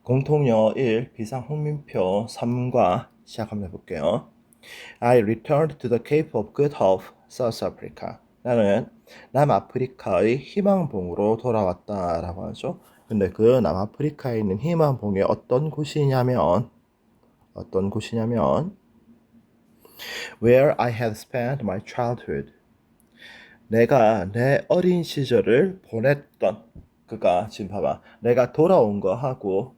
공통영어 1 비상홍민표 3과 시작한번 해볼게요. I returned to the Cape of Good Hope, South Africa. 나는 남아프리카의 희망봉으로 돌아왔다 라고 하죠. 근데 그 남아프리카에 있는 희망봉이 어떤 곳이냐면 Where I had spent my childhood. 내가 내 어린 시절을 보냈던 그가 지금 봐봐. 내가 돌아온 거 하고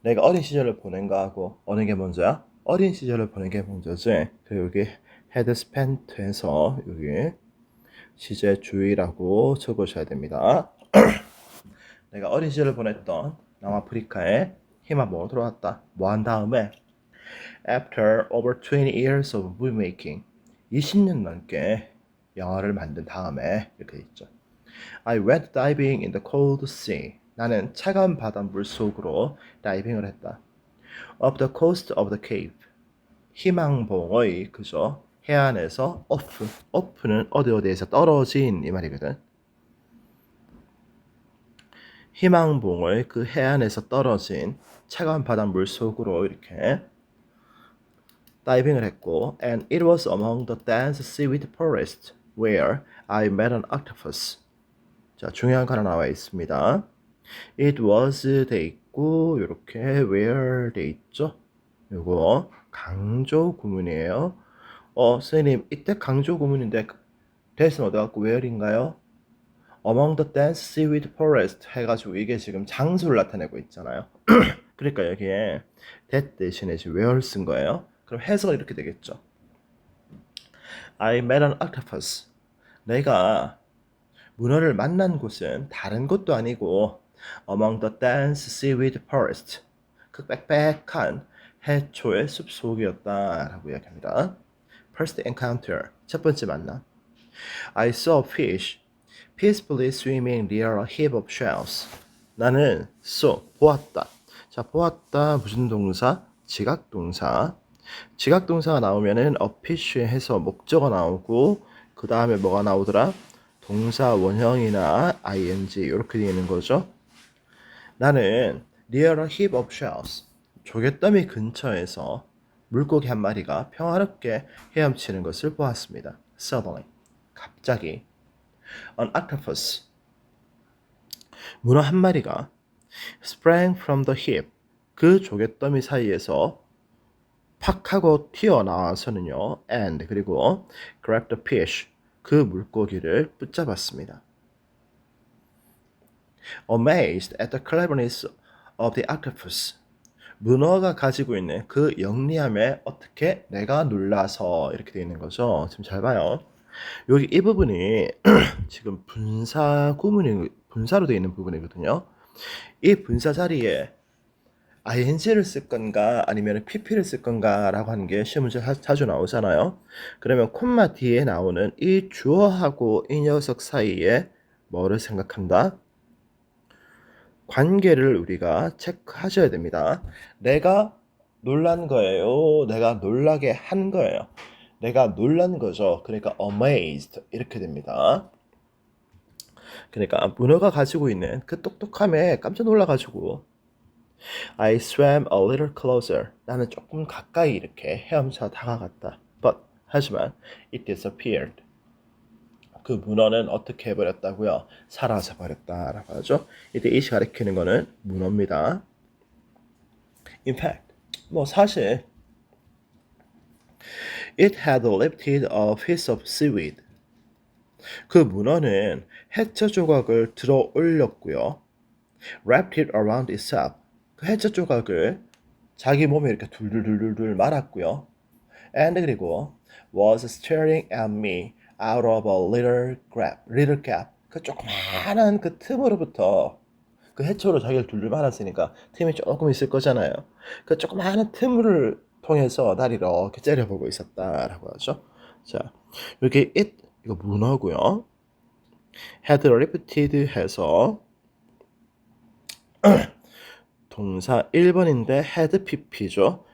내가 어린 시절을 보낸 거하고 어느 게 먼저야? 어린 시절을 보낸 게 먼저지. 그리고 여기 had spent해서 여기 시제 주의라고 적으셔야 됩니다. 내가 어린 시절을 보냈던 남아프리카에 희망봉으로 돌아왔다. 뭐 한 다음에 After over 20 years of movie making 20년 넘게 영화를 만든 다음에 이렇게 있죠. I went diving in the cold sea. 나는 차가운 바닷물 속으로 다이빙을 했다. Up the coast of the cape. 희망봉의 그죠? 해안에서 off는 어디에서 떨어진 이 말이거든. 희망봉의 그 해안에서 떨어진 차가운 바닷물 속으로 이렇게 다이빙을 했고, and it was among the dense seaweed forest where I met an octopus. 자, 중요한 거 하나 나와 있습니다. It was 돼 있고 이렇게 where 돼 있죠. 요거 강조 구문이에요. 선생님 이때 강조 구문인데 that은 어디 갖고 where인가요? Among the dense seaweed forest 해가지고 이게 지금 장소를 나타내고 있잖아요. 그러니까 여기에 that 대신에 지금 where 쓴 거예요. 그럼 해석은 이렇게 되겠죠. I met an octopus. 내가 문어를 만난 곳은 다른 곳도 아니고 among the dense seaweed forest. 그 빽빽한 해초의 숲속이었다라고 이야기합니다. First encounter. 첫 번째 만남. I saw a fish peacefully swimming near a heap of shells. 나는 보았다. 자, 보았다 무슨 동사? 지각동사. 지각동사가 나오면은 a fish 해서 목적어 나오고 그 다음에 뭐가 나오더라? 동사 원형이나 ing 이렇게 되어 있는 거죠. 나는 near a heap of shells. 조개더미 근처에서 물고기 한 마리가 평화롭게 헤엄치는 것을 보았습니다. Suddenly. 갑자기. An octopus. 문어 한 마리가 sprang from the heap. 그 조개더미 사이에서 팍 하고 튀어나와서는요. And 그리고 grabbed the fish. 그 물고기를 붙잡았습니다. Amazed at the cleverness of the octopus. 문어가 가지고 있는 그 영리함에 어떻게 내가 놀라서 이렇게 되어 있는 거죠. 지금 잘 봐요. 여기 이 부분이 지금 분사로 되어 있는 부분이거든요. 이 분사 자리에 ing를 쓸 건가 아니면 pp를 쓸 건가 라고 하는 게 시험 문제 자주 나오잖아요. 그러면 콤마 뒤에 나오는 이 주어하고 이 녀석 사이에 뭐를 생각한다? 관계를 우리가 체크하셔야 됩니다. 내가 놀란 거예요. 내가 놀라게 한 거예요. 내가 놀란 거죠. 그러니까 amazed 이렇게 됩니다. 그러니까 문어가 가지고 있는 그 똑똑함에 깜짝 놀라가지고 I swam a little closer. 나는 조금 가까이 이렇게 헤엄쳐 다가갔다. But 하지만 it disappeared. 그 문어는 어떻게 해버렸다고요? 사라져 버렸다라고 하죠. 이때 이시 가리키는 거는 문어입니다. In fact, 사실 it had lifted a piece of seaweed. 그 문어는 해초 조각을 들어 올렸고요. Wrapped it around itself. 그 해초 조각을 자기 몸에 이렇게 둘둘둘둘 말았고요. And 그리고 was staring at me out of a little gap. 그 조그마한 그 틈으로부터 그 해초로 자기를 둘둘 말았으니까 틈이 조금 있을 거잖아요. 그 조그마한 틈을 통해서 날 이렇게 째려보고 있었다라고 하죠. 자, 여기 it 이거 문어고요. had lifted 해서 동사 1번인데 had pp죠.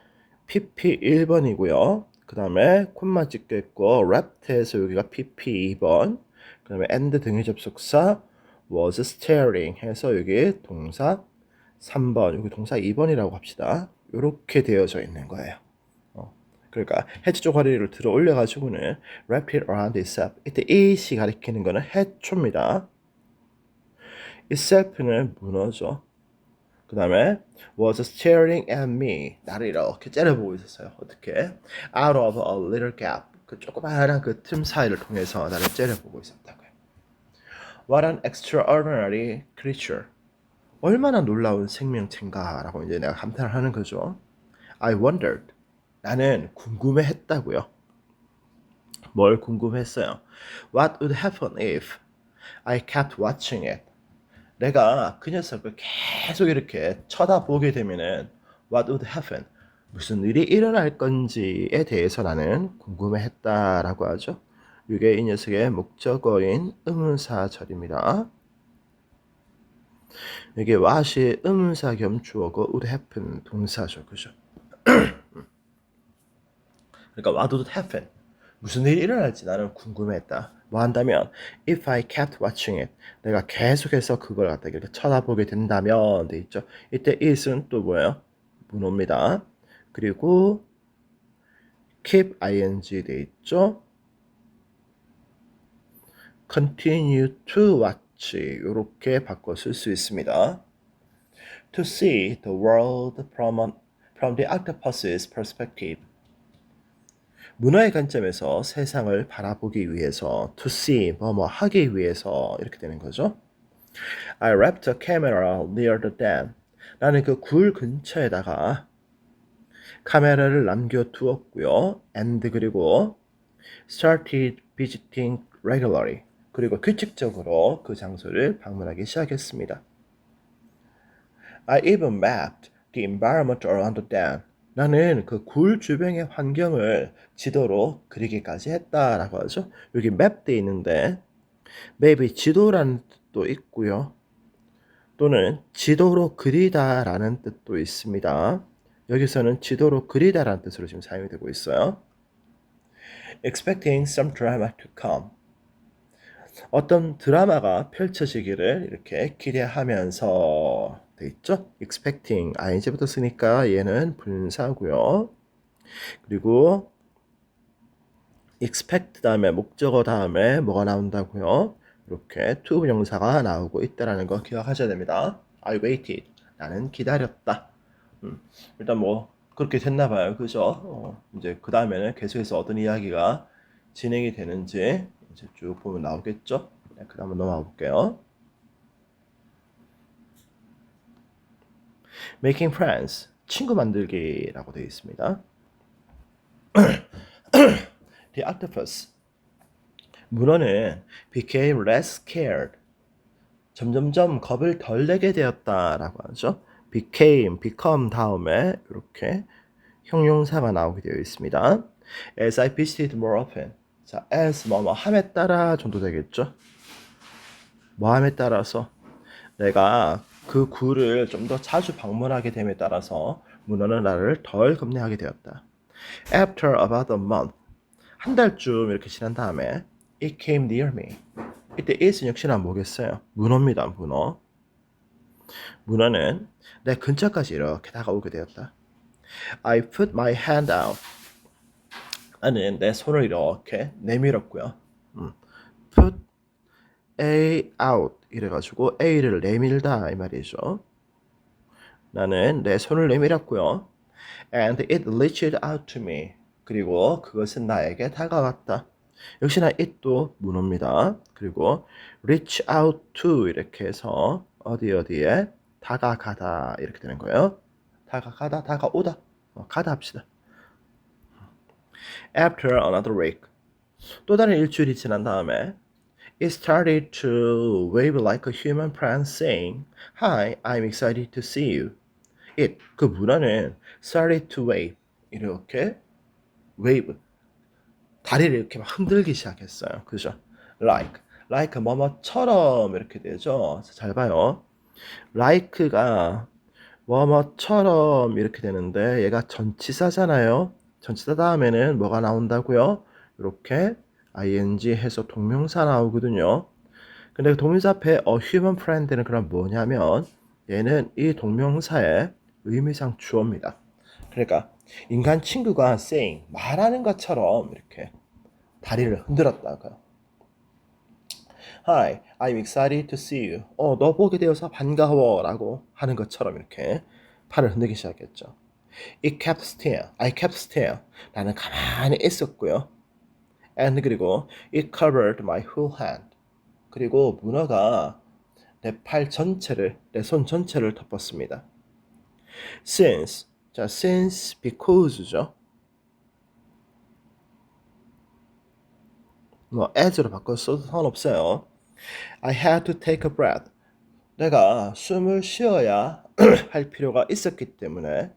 pp 1번이고요. 그 다음에 콤마 찍혀 있고 wrapped에서 여기가 pp 2번. 그 다음에 and 등의 접속사 was staring 해서 여기 동사 3번, 여기 동사 2번이라고 합시다. 이렇게 되어져 있는 거예요. 그러니까 해초 쪼가리를 들어 올려가지고는 wrap it around itself. 이때 it이 가리키는 거는 해초입니다. itself는 문어죠. 그 다음에 was staring at me. 나를 이렇게 째려보고 있었어요. 어떻게? out of a little gap. 그 조그마한 그 틈 사이를 통해서 나를 째려보고 있었다고요. What an extraordinary creature. 얼마나 놀라운 생명체인가라고 이제 내가 감탄을 하는 거죠. I wondered. 나는 궁금해했다고요. 뭘 궁금했어요? What would happen if I kept watching it? 내가 그 녀석을 계속 이렇게 쳐다보게 되면은 What would happen? 무슨 일이 일어날 건지에 대해서 나는 궁금해했다라고 하죠. 이게 이 녀석의 목적어인 의문사절입니다. 이게 what이 의문사 겸 주어고 would happen 동사죠. 그죠? 그러니까 what would happen? 무슨 일이 일어날지 나는 궁금했다. 뭐 한다면 if I kept watching it. 내가 계속해서 그걸 갖다 이렇게 쳐다보게 된다면 돼 있죠. 이때 it은 또 뭐예요? 문어입니다. 그리고 keep ing 돼 있죠. continue to watch 이렇게 바꿔 쓸 수 있습니다. To see the world from the octopus's perspective. 문화의 관점에서 세상을 바라보기 위해서 to see 뭐뭐 하기 위해서 이렇게 되는 거죠. I wrapped a camera near the dam. 나는 그 굴 근처에다가 카메라를 남겨두었고요. and 그리고 started visiting regularly. 그리고 규칙적으로 그 장소를 방문하기 시작했습니다. I even mapped the environment around the dam. 나는 그 굴 주변의 환경을 지도로 그리기까지 했다라고 하죠. 여기 map 돼 있는데 maybe 지도라는 뜻도 있고요. 또는 지도로 그리다라는 뜻도 있습니다. 여기서는 지도로 그리다라는 뜻으로 지금 사용이 되고 있어요. Expecting some drama to come. 어떤 드라마가 펼쳐지기를 이렇게 기대하면서 돼 있죠. expecting ing부터 쓰니까 얘는 분사고요. 그리고 expect 다음에 목적어 다음에 뭐가 나온다고요? 이렇게 to 명사가 나오고 있다라는 거 기억하셔야 됩니다. I waited. 나는 기다렸다. 일단 뭐 그렇게 됐나 봐요. 그죠? 이제 그 다음에는 계속해서 어떤 이야기가 진행이 되는지 이제 쭉 보면 나오겠죠? 네, 그 다음 넘어가 볼게요. Making friends, 친구 만들기라고 되어 있습니다. The octopus, 문어는 became less scared. 점점점 겁을 덜 내게 되었다라고 하죠. become 다음에 이렇게 형용사가 나오게 되어 있습니다. As I visited more often. 자, as 뭐뭐 함에 따라 정도 되겠죠. 뭐 함에 따라서 내가 그 굴을 좀 더 자주 방문하게 됨에 따라서 문어는 나를 덜 겁내하게 되었다. After about a month, 한 달쯤 이렇게 지난 다음에 it came near me. 이때 it은 역시나 뭐겠어요? 문어입니다. 문어. 문어는 내 근처까지 이렇게 다가오게 되었다. I put my hand out. 나는 내 손을 이렇게 내밀었고요. put A out 이래가지고 A를 내밀다 이 말이죠. 나는 내 손을 내밀었고요. And it reached out to me. 그리고 그것은 나에게 다가왔다. 역시나 it도 문어입니다. 그리고 reach out to 이렇게 해서 어디에 다가가다 이렇게 되는 거예요. 다가가다, 다가오다. 가다 합시다. After another week. 또 다른 일주일이 지난 다음에 It started to wave like a human friend saying, Hi, I'm excited to see you. It, 그 문화는 started to wave. 이렇게 wave. 다리를 이렇게 막 흔들기 시작했어요. 그죠? like 뭐뭐처럼 이렇게 되죠. 잘 봐요. like가 뭐뭐처럼 이렇게 되는데 얘가 전치사잖아요. 전치사 다음에는 뭐가 나온다고요? 이렇게 ing 해서 동명사 나오거든요. 근데 그 동명사 앞에 human friend는 그럼 뭐냐면 얘는 이 동명사의 의미상 주어입니다. 그러니까 인간 친구가 saying 말하는 것처럼 이렇게 다리를 흔들었다고요. Hi, I'm excited to see you. 너 보게 되어서 반가워 라고 하는 것처럼 이렇게 팔을 흔들기 시작했죠. I kept still. 나는 가만히 있었고요. And 그리고 it covered my whole hand. 그리고 문어가 내 팔 전체를, 내 손 전체를 덮었습니다. Since, 자, since, because죠. 뭐 as로 바꿔 써도 상관없어요. I had to take a breath. 내가 숨을 쉬어야 할 필요가 있었기 때문에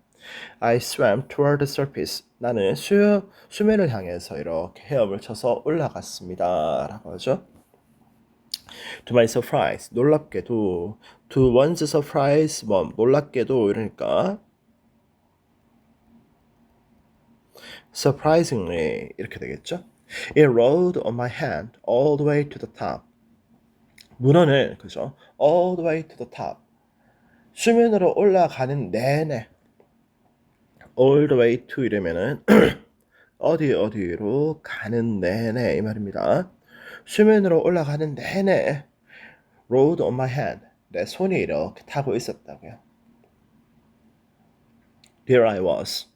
I swam toward the surface. 나는 수면을 향해서 이렇게 헤엄을 쳐서 올라갔습니다. 라고 하죠. To my surprise, 놀랍게도 to one's surprise, 뭐 놀랍게도 이러니까 surprisingly 이렇게 되겠죠. It rolled on my hand all the way to the top. 문어는 그죠? All the way to the top. 수면으로 올라가는 내내 all the way to 이러면은 어디로 가는 내내 이 말입니다. 수면으로 올라가는 내내 rode on my hand. 내 손이 이렇게 타고 있었다고요. There I was.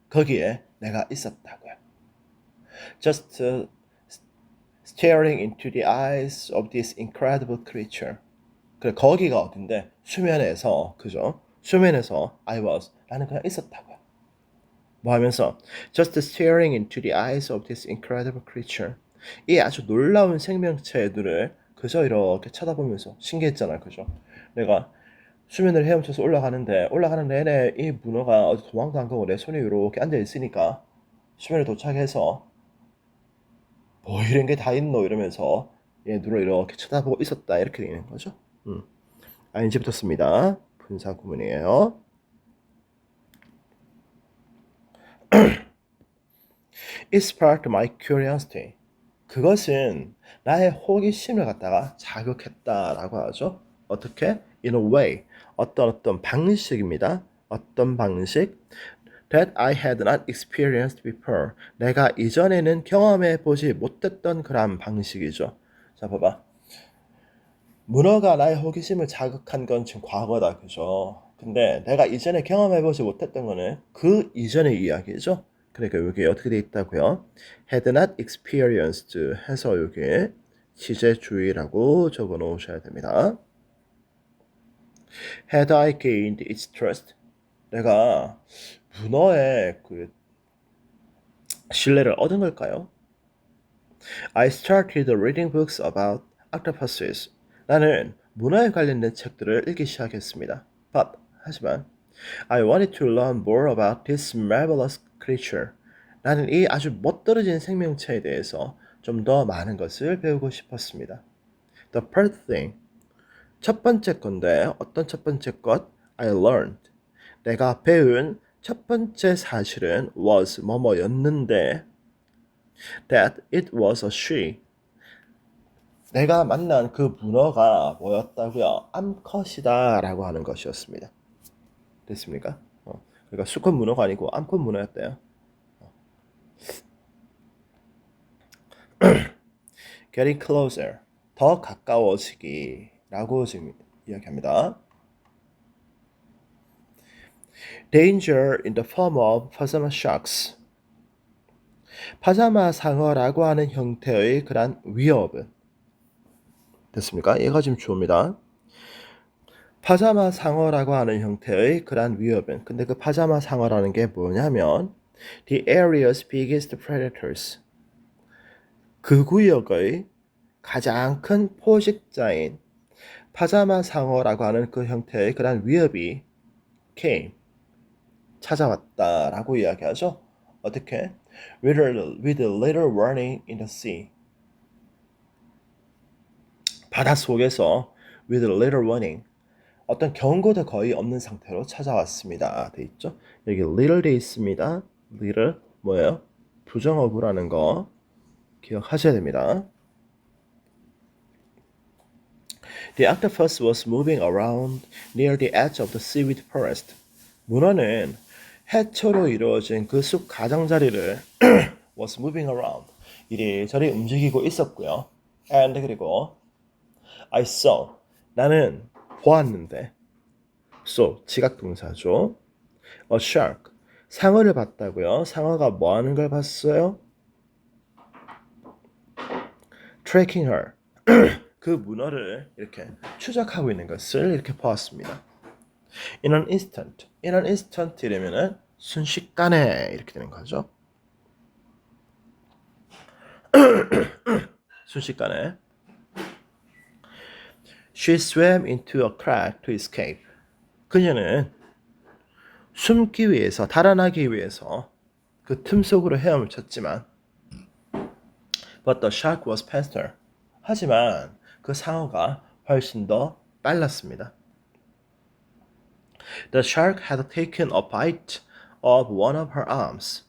거기에 내가 있었다고요. Just staring into the eyes of this incredible creature. 그래 거기가 어딘데 수면에서 그죠? 수면에서 I was 나는 그냥 있었다고요. 뭐 하면서 just staring into the eyes of this incredible creature. 이 아주 놀라운 생명체의 눈을 그저 이렇게 쳐다보면서 신기했잖아요. 그죠? 내가 수면을 헤엄쳐서 올라가는 내내 이 문어가 어디 도망도 안 가고 내 손에 이렇게 앉아 있으니까 수면에 도착해서 뭐 이런 게 다 있노 이러면서 얘 눈을 이렇게 쳐다보고 있었다 이렇게 되는 거죠. ING 붙었습니다. 분사 구문이에요. It sparked my curiosity. 그것은 나의 호기심을 갖다가 자극했다라고 하죠. 어떻게? In a way. 어떤 방식입니다. 어떤 방식? That I had not experienced before. 내가 이전에는 경험해 보지 못했던 그런 방식이죠. 자, 봐봐. 문어가 나의 호기심을 자극한 건 지금 과거다, 그죠? 근데 내가 이전에 경험해 보지 못했던 거는 그 이전의 이야기죠. 그러니까 여기 어떻게 돼 있다고요? Had not experienced 해서 여기 지제주의라고 적어 놓으셔야 됩니다. Had I gained its trust? 내가 문어의 그 신뢰를 얻은 걸까요? I started reading books about octopuses. 나는 문어에 관련된 책들을 읽기 시작했습니다. But 하지만 I wanted to learn more about this marvelous creature. 나는 이 아주 멋들어진 생명체에 대해서 좀 더 많은 것을 배우고 싶었습니다. The first thing. 첫 번째 건데 어떤 첫 번째 것? I learned. 내가 배운 첫 번째 사실은 was 뭐뭐였는데 that it was a she. 내가 만난 그 문어가 뭐였다고요? 암컷이다 라고 하는 것이었습니다. 됐습니까? 그러니까 수컷 문어가 아니고 암컷 문어였대요. Getting closer. 더 가까워지기 라고 지금 이야기합니다. Danger in the form of pajama sharks. 파자마 상어라고 하는 형태의 그런 위협은 됐습니까? 얘가 지금 주어입니다. 파자마 상어라고 하는 형태의 그런 위협은 근데 그 파자마 상어라는 게 뭐냐면 the area's biggest predators 그 구역의 가장 큰 포식자인 파자마 상어라고 하는 그 형태의 그런 위협이 came 찾아왔다라고 이야기하죠. 어떻게? With a little warning in the sea. 바닷속에서 with a little warning. 어떤 경고도 거의 없는 상태로 찾아왔습니다. 돼 있죠? 여기 little 돼 있습니다. little 뭐예요? 부정어구라는 거 기억하셔야 됩니다. The octopus was moving around near the edge of the seaweed forest. 문어는 해초로 이루어진 그 숲 가장자리를 was moving around. 이리저리 움직이고 있었고요. And 그리고 I saw. 나는 보았는데. So 지각 동사죠. A shark. 상어를 봤다고요. 상어가 뭐 하는 걸 봤어요? Tracking her. 그 문어를 이렇게 추적하고 있는 것을 이렇게 보았습니다. In an instant. In an instant 이러면은 순식간에 이렇게 되는 거죠. 순식간에. She swam into a crack to escape. 그녀는 숨기 위해서, 달아나기 위해서 그 틈 속으로 헤엄을 쳤지만 But the shark was faster. 하지만 그 상어가 훨씬 더 빨랐습니다. The shark had taken a bite of one of her arms.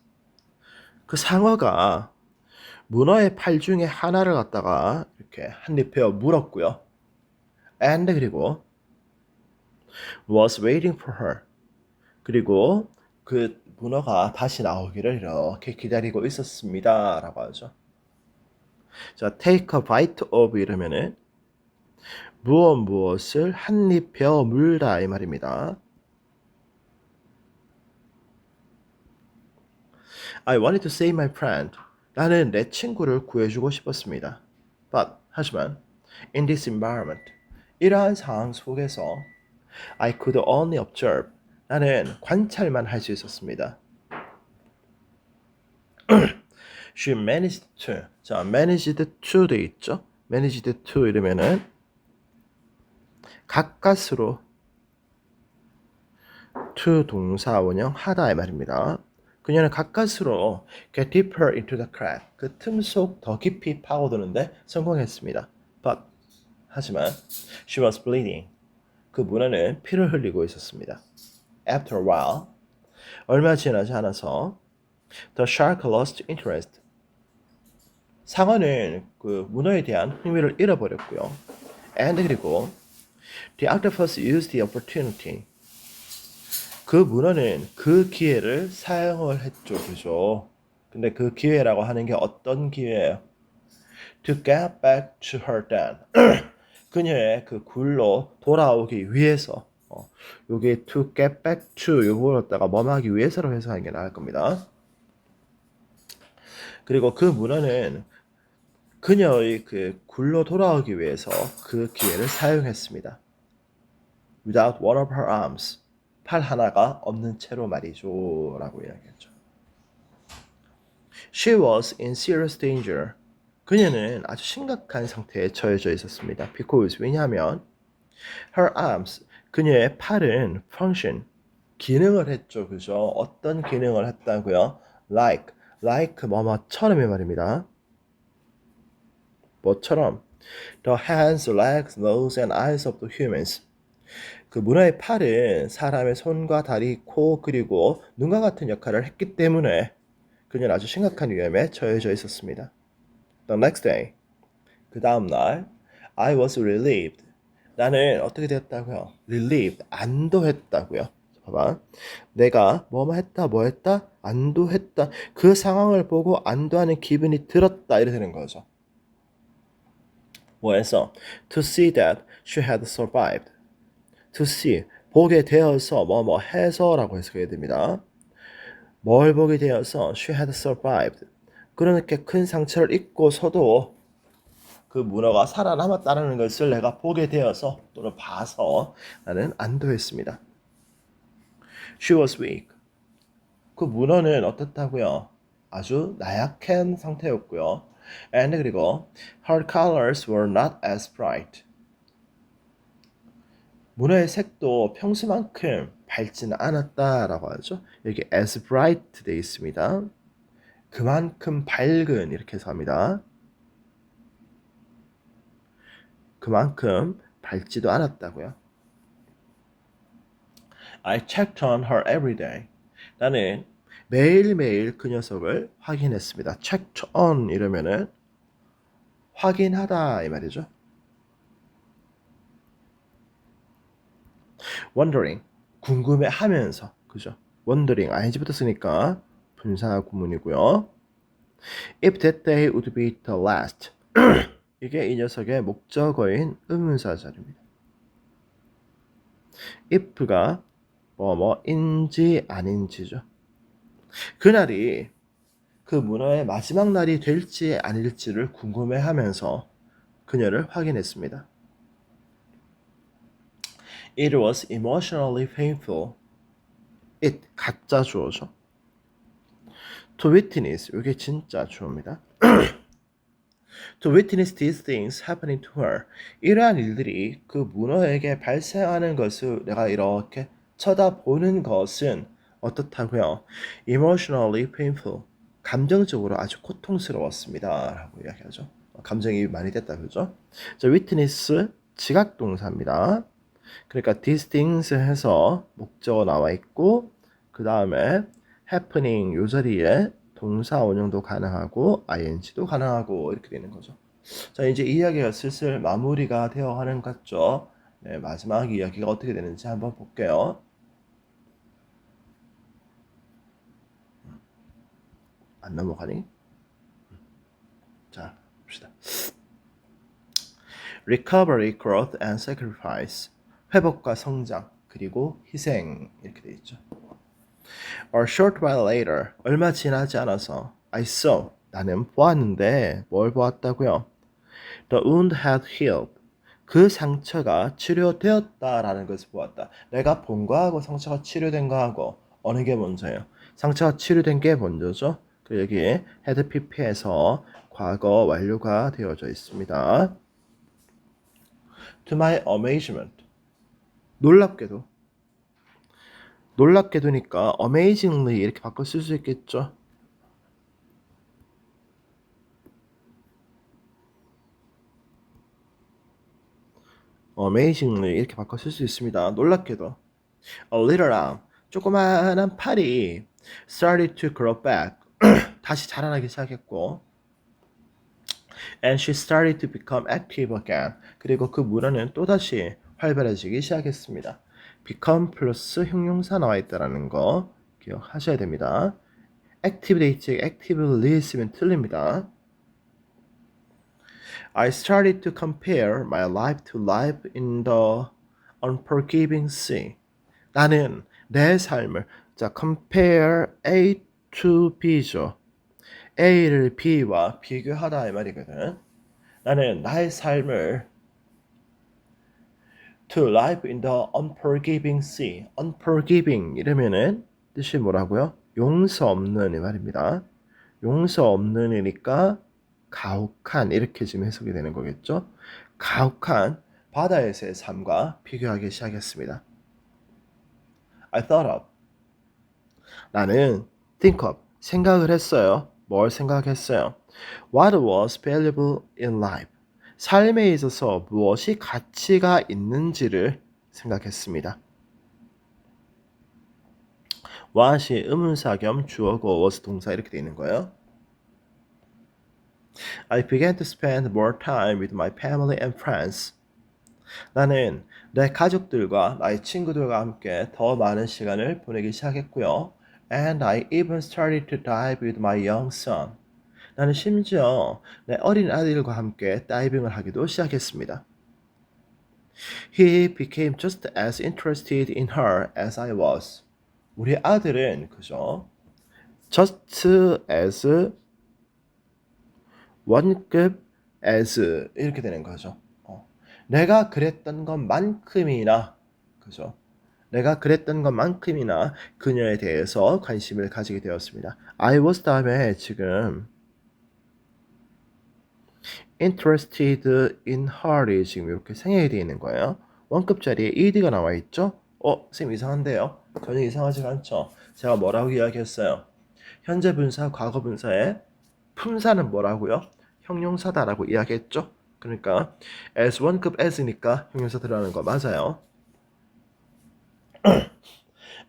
그 상어가 문어의 팔 중에 하나를 갖다가 이렇게 한입 베어 물었고요. And 그리고 was waiting for her. 그리고 그 문어가 다시 나오기를 이렇게 기다리고 있었습니다. 라고 하죠. 자, take a bite of 이러면은 무엇을 한입 베어 물다 이 말입니다. I wanted to save my friend. 나는 내 친구를 구해주고 싶었습니다. But 하지만 in this environment 이러한 상황 속에서 I could only observe. 나는 관찰만 할 수 있었습니다. She managed to. 자, managed to 돼 있죠? managed to 이러면은 가까스로 to 동사 원형 하다 이 말입니다. 그녀는 가까스로 get deeper into the crack. 그 틈 속 더 깊이 파고드는데 성공했습니다. But 하지만 she was bleeding. 그 문어는 피를 흘리고 있었습니다. After a while 얼마 지나지 않아서 the shark lost interest. 상어는 그 문어에 대한 흥미를 잃어버렸고요. And 그리고 the octopus used the opportunity. 그 문어는 그 기회를 사용을 했죠. 그죠? 근데 그 기회라고 하는 게 어떤 기회예요? To get back to her den. 그녀의 그 굴로 돌아오기 위해서. 요게 to get back to 요걸 갖다가 뭐하기 위해서로 해석하는 게 나을 겁니다. 그리고 그 문어는 그녀의 그 굴로 돌아오기 위해서 그 기회를 사용했습니다. Without one of her arms. 팔 하나가 없는 채로 말이죠. 라고 이야기했죠. She was in serious danger. 그녀는 아주 심각한 상태에 처해져 있었습니다. Because 왜냐하면 her arms, 그녀의 팔은 function, 기능을 했죠. 그죠? 어떤 기능을 했다고요? like 뭐뭐처럼의 말입니다. 뭐처럼? The hands, legs, nose, and eyes of the humans. 그 문어의 팔은 사람의 손과 다리, 코, 그리고 눈과 같은 역할을 했기 때문에 그녀는 아주 심각한 위험에 처해져 있었습니다. The next day, 그 다음 날, I was relieved. 나는 어떻게 되었다고요? relieved, 안도했다고요. 봐봐, 내가 뭐뭐 했다, 뭐 했다, 안도했다. 그 상황을 보고 안도하는 기분이 들었다 이래 되는 거죠. 뭐해서? To see that she had survived. To see, 보게 되어서 뭐뭐 해서라고 해석해야 됩니다. 뭘 보게 되어서 she had survived. 그렇게 큰 상처를 입고서도 그 문어가 살아남았다는 것을 내가 보게 되어서 또는 봐서 나는 안도했습니다. She was weak. 그 문어는 어떻다고요? 아주 나약한 상태였고요. And 그리고 her colors were not as bright. 문어의 색도 평소만큼 밝지는 않았다라고 하죠. 여기 as bright 되어 있습니다. 그만큼 밝은 이렇게 해서 합니다. 그만큼 밝지도 않았다고요. I checked on her every day. 나는 매일매일 그 녀석을 확인했습니다. checked on 이러면은 확인하다 이 말이죠. wondering 궁금해하면서 그죠? wondering ing부터 쓰니까 분사 구문이고요. If that day would be the last 이게 이 녀석의 목적어인 의문사절입니다. if가 뭐뭐인지 아닌지죠. 그날이 그 문어의 마지막 날이 될지 아닐지를 궁금해하면서 그녀를 확인했습니다. It was emotionally painful. It 가짜 주어죠. To witness 이게 진짜 주어입니다. To witness these things happening to her. 이러한 일들이 그 문어에게 발생하는 것을 내가 이렇게 쳐다보는 것은 어떻다고요? Emotionally painful. 감정적으로 아주 고통스러웠습니다. 라고 이야기하죠. 감정이 많이 됐다 그죠? 자, witness 지각 동사입니다. 그러니까 these things 해서 목적어 나와 있고 그 다음에 happening 요 자리에 동사 원형도 가능하고 ing도 가능하고 이렇게 되는 거죠. 자, 이제 이야기가 슬슬 마무리가 되어 가는 것 같죠. 네, 마지막 이야기가 어떻게 되는지 한번 볼게요. 안 넘어가니? 자, 봅시다. Recovery, growth and sacrifice. 회복과 성장, 그리고 희생 이렇게 돼 있죠. A short while later, 얼마 지나지 않아서 I saw, 나는 보았는데 뭘 보았다고요? The wound had healed. 그 상처가 치료되었다라는 것을 보았다. 내가 본 거하고 상처가 치료된 거하고 어느 게 먼저예요? 상처가 치료된 게 먼저죠. 그 여기 had pp에서 과거 완료가 되어져 있습니다. To my amazement. 놀랍게도니까 amazingly 이렇게 바꿔 쓸 수 있겠죠. amazingly 이렇게 바꿔 쓸 수 있습니다. 놀랍게도 a little arm 조그마한 팔이 started to grow back 다시 자라나기 시작했고 and she started to become active again 그리고 그 문어는 또다시 활발해지기 시작했습니다. become 플러스 형용사 나와 있다는 거 기억하셔야 됩니다. active 돼 있지 actively 쓰면 틀립니다. I started to compare my life to life in the unforgiving sea. 나는 내 삶을 자 compare A to B죠. A를 B와 비교하다 이 말이거든. 나는 나의 삶을 to life in the unforgiving sea. unforgiving 이러면은 뜻이 뭐라고요? 용서 없는 이 말입니다. 용서 없는이니까 가혹한 이렇게 지금 해석이 되는 거겠죠. 가혹한 바다에서의 삶과 비교하기 시작했습니다. I thought of. 나는 think of. 생각을 했어요. 뭘 생각했어요? What was valuable in life? 삶에 있어서 무엇이 가치가 있는지를 생각했습니다. what이 의문사 겸 주어고 was 동사 이렇게 되어 있는 거예요. I began to spend more time with my family and friends. 나는 내 가족들과 나의 친구들과 함께 더 많은 시간을 보내기 시작했고요. And I even started to dive with my young son. 나는 심지어 내 어린 아들과 함께 다이빙을 하기도 시작했습니다. He became just as interested in her as I was. 우리 아들은 그죠? just as 원급 as 이렇게 되는 거죠. 내가 그랬던 것만큼이나 그죠? 내가 그랬던 것만큼이나 그녀에 대해서 관심을 가지게 되었습니다. I was 다음에 지금 interested in her이 지금 이렇게 생략이 되어 있는 거예요. 원급 자리에 ed가 나와 있죠? 쌤 이상한데요? 전혀 이상하지가 않죠? 제가 뭐라고 이야기했어요? 현재 분사, 과거 분사의 품사는 뭐라고요? 형용사다라고 이야기했죠? 그러니까 as 원급 as니까 형용사 들어가는 거 맞아요.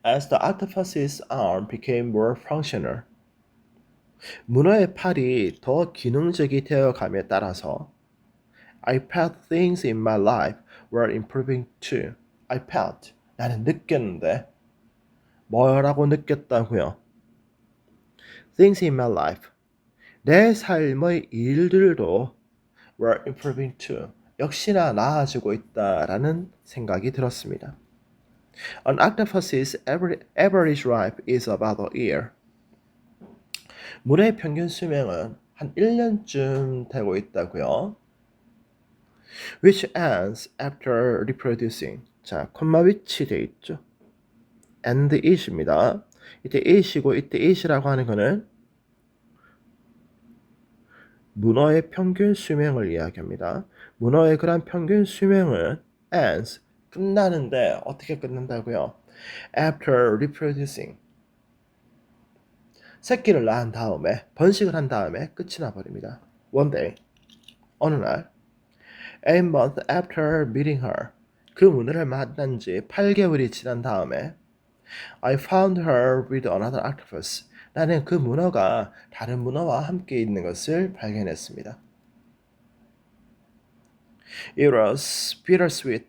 As the octopus's arm became more functional. 문어의 팔이 더 기능적이 되어감에 따라서 I felt things in my life were improving too. I felt 나는 느꼈는데 뭐라고 느꼈다고요? Things in my life. 내 삶의 일들도 were improving too. 역시나 나아지고 있다라는 생각이 들었습니다. An octopus's average life is about a year. 물의 평균 수명은 한 1년쯤 되고 있다고요. Which ends after reproducing. 자, 콤마 which 돼 있죠. and it입니다. 이때 it이고 이때 it이라고 하는 거는 문어의 평균 수명을 이야기합니다. 문어의 그런 평균 수명은 ends 끝나는데 어떻게 끝난다고요? After reproducing 새끼를 낳은 다음에 번식을 한 다음에 끝이 나버립니다. One day 어느 날 8 months after meeting her 그 문어를 만난 지 8개월이 지난 다음에 I found her with another octopus. 나는 그 문어가 다른 문어와 함께 있는 것을 발견했습니다. It was bittersweet.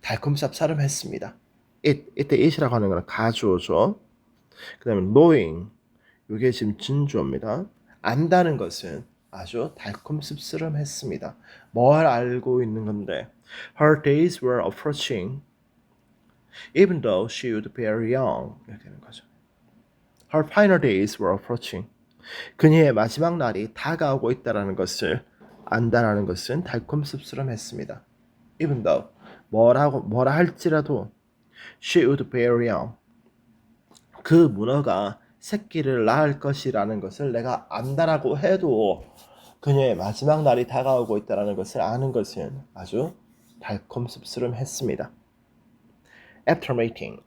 달콤쌉싸름했습니다. 이때 it이라고 하는 건 가주어죠. 그 다음에 knowing. 이게 지금 진주어입니다. 안다는 것은 아주 달콤씁쓸했습니다. 뭘 알고 있는 건데 Her days were approaching even though she would be very young. 이렇게 되는 거죠. Her final days were approaching. 그녀의 마지막 날이 다가오고 있다라는 것을 안다라는 것은 달콤씁쓸했습니다. Even though 뭐라 할지라도 she would be very young. 그 문어가 새끼를 낳을 것이라는 것을 내가 안다라고 해도 그녀의 마지막 날이 다가오고 있다라는 것을 아는 것은 아주 달콤씁쓸했습니다. After mating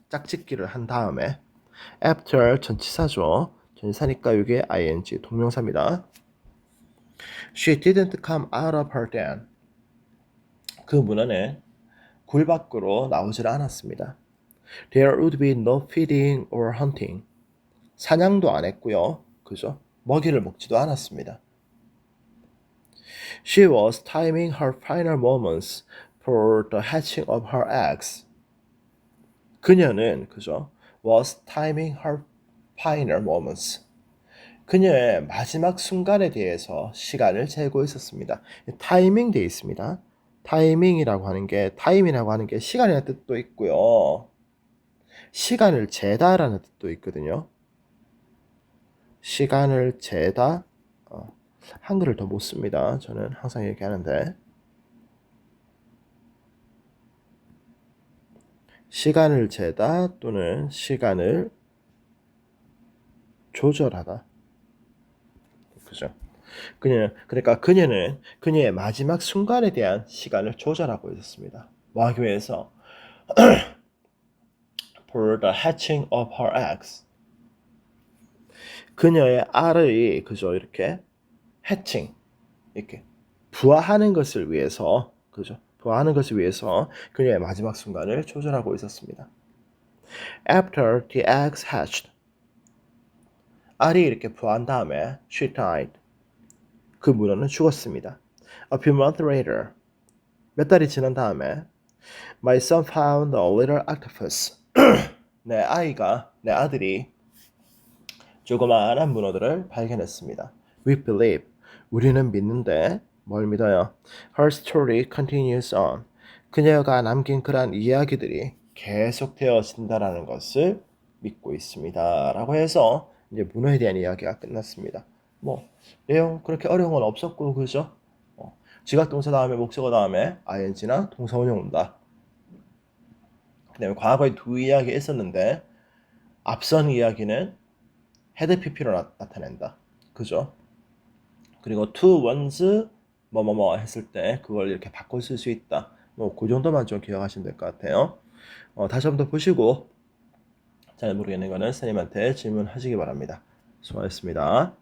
짝짓기를 한 다음에 after 전치사죠. 전치사니까 이게 ing 동명사입니다. She didn't come out of her den. 그 문어는 굴 밖으로 나오질 않았습니다. There would be no feeding or hunting. 사냥도 안 했고요. 그죠? 먹이를 먹지도 않았습니다. She was timing her final moments for the hatching of her eggs. 그녀는 그죠? was timing her final moments. 그녀의 마지막 순간에 대해서 시간을 재고 있었습니다. 타이밍 되어 있습니다. 타이밍이라고 하는 게 타임이라고 하는 게 시간이라는 뜻도 있고요. 시간을 재다라는 뜻도 있거든요. 시간을 재다. 한글을 더 못 씁니다. 저는 항상 얘기하는데 시간을 재다 또는 시간을 조절하다. 그죠? 그러니까 그녀는 그녀의 마지막 순간에 대한 시간을 조절하고 있었습니다. 뭐 하기 위해서? For the hatching of her eggs. 그녀의 알의 그죠? 이렇게 hatching 이렇게 부화하는 것을 위해서 그죠? 부화하는 것을 위해서 그녀의 마지막 순간을 조절하고 있었습니다. After the eggs hatched. 알이 이렇게 부화한 다음에 she died. 그 문어는 죽었습니다. A few months later. 몇 달이 지난 다음에 my son found a little octopus. 내 아들이 조그마한 문어들을 발견했습니다. We believe. 우리는 믿는데 뭘 믿어요? Her story continues on. 그녀가 남긴 그러한 이야기들이 계속되어진다라는 것을 믿고 있습니다. 라고 해서 이제 문어에 대한 이야기가 끝났습니다. 뭐 내용 그렇게 어려운 건 없었고 그죠? 지각동사 다음에 목적어 다음에 ing나 동사원형 온다. 그 다음에 과거에 두 이야기 있었는데 앞선 이야기는 had pp로 나타낸다. 그죠? 그리고 to once 뭐뭐뭐 했을 때 그걸 이렇게 바꿔 쓸 수 있다. 뭐 그 정도만 좀 기억하시면 될 것 같아요. 다시 한번 더 보시고 잘 모르겠는 거는 선생님한테 질문하시기 바랍니다. 수고하셨습니다.